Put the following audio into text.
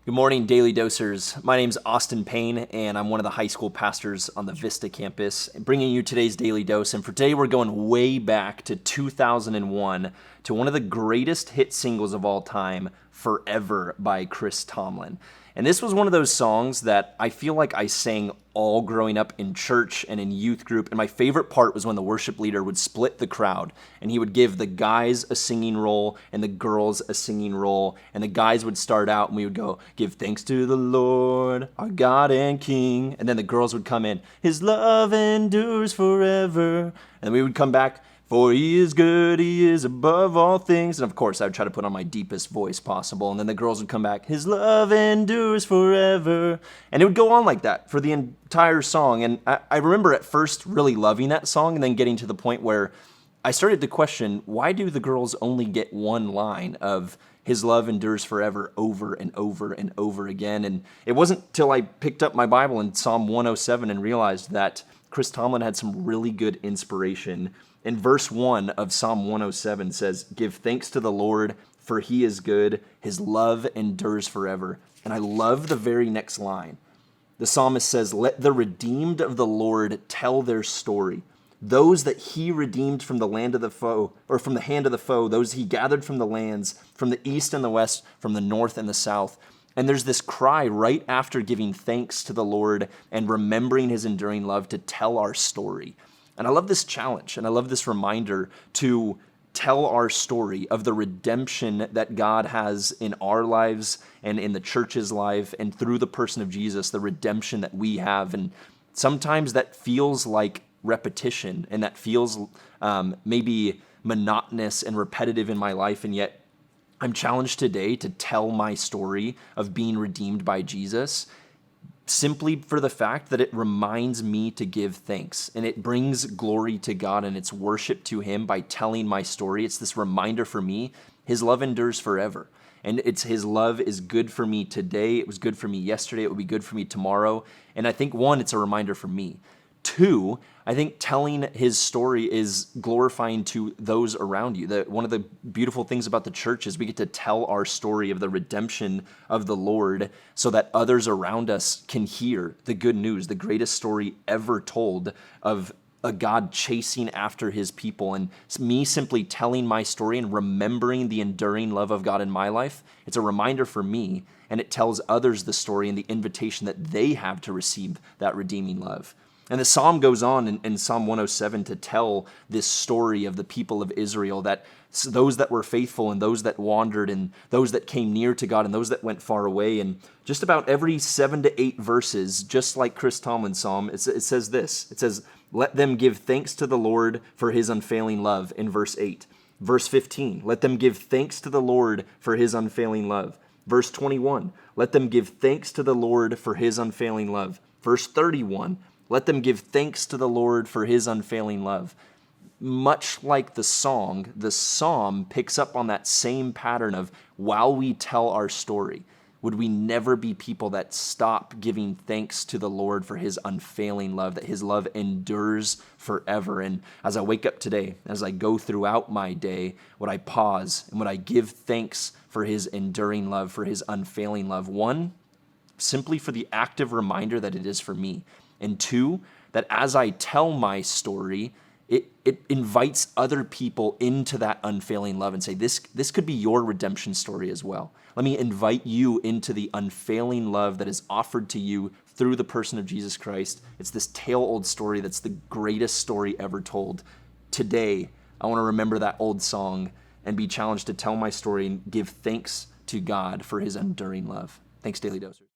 Good morning, Daily Dosers. My name's Austin Payne, and I'm one of the high school pastors on the Vista campus, bringing you today's Daily Dose. And for today, we're going way back to 2001 to one of the greatest hit singles of all time, Forever by Chris Tomlin. And this was one of those songs that I feel like I sang all growing up in church and in youth group. And my favorite part was when the worship leader would split the crowd and he would give the guys a singing role and the girls a singing role. And the guys would start out and we would go, "Give thanks to the Lord, our God and King." And then the girls would come in, "His love endures forever." And we would come back, "For he is good, he is above all things." And of course, I would try to put on my deepest voice possible. And then the girls would come back, "His love endures forever." And it would go on like that for the entire song. And I remember at first really loving that song and then getting to the point where I started to question, why do the girls only get one line of "His love endures forever" over and over and over again? And it wasn't till I picked up my Bible in Psalm 107 and realized that Chris Tomlin had some really good inspiration. In verse 1 of Psalm 107 says, "Give thanks to the Lord, for he is good. His love endures forever." And I love the very next line. The psalmist says, "Let the redeemed of the Lord tell their story. Those that he redeemed from the land of the foe, or from the hand of the foe, those he gathered from the lands, from the east and the west, from the north and the south." And there's this cry right after giving thanks to the Lord and remembering his enduring love to tell our story. And I love this challenge, and I love this reminder to tell our story of the redemption that God has in our lives and in the church's life, and through the person of Jesus, the redemption that we have. And sometimes that feels like repetition, and that feels maybe monotonous and repetitive in my life, and yet I'm challenged today to tell my story of being redeemed by Jesus, simply for the fact that it reminds me to give thanks and it brings glory to God and it's worship to him by telling my story. It's this reminder for me, his love endures forever. And it's his love is good for me today. It was good for me yesterday. It will be good for me tomorrow. And I think one, it's a reminder for me. Two, I think telling his story is glorifying to those around you. One of the beautiful things about the church is we get to tell our story of the redemption of the Lord so that others around us can hear the good news, the greatest story ever told of a God chasing after his people. And me simply telling my story and remembering the enduring love of God in my life, it's a reminder for me, and it tells others the story and the invitation that they have to receive that redeeming love. And the psalm goes on in Psalm 107 to tell this story of the people of Israel, that those that were faithful and those that wandered and those that came near to God and those that went far away. And just about every 7 to 8 verses, just like Chris Tomlin's psalm, it says this. It says, "Let them give thanks to the Lord for his unfailing love," in verse 8. Verse 15, "Let them give thanks to the Lord for his unfailing love." Verse 21, "Let them give thanks to the Lord for his unfailing love." Verse 31, "Let them give thanks to the Lord for his unfailing love." Much like the song, the psalm picks up on that same pattern of while we tell our story, would we never be people that stop giving thanks to the Lord for his unfailing love, that his love endures forever. And as I wake up today, as I go throughout my day, would I pause and would I give thanks for his enduring love, for his unfailing love? One, simply for the active reminder that it is for me. And two, that as I tell my story, it invites other people into that unfailing love and say, this could be your redemption story as well. Let me invite you into the unfailing love that is offered to you through the person of Jesus Christ. It's this tale-old story that's the greatest story ever told. Today, I want to remember that old song and be challenged to tell my story and give thanks to God for his enduring love. Thanks, Daily Dosers.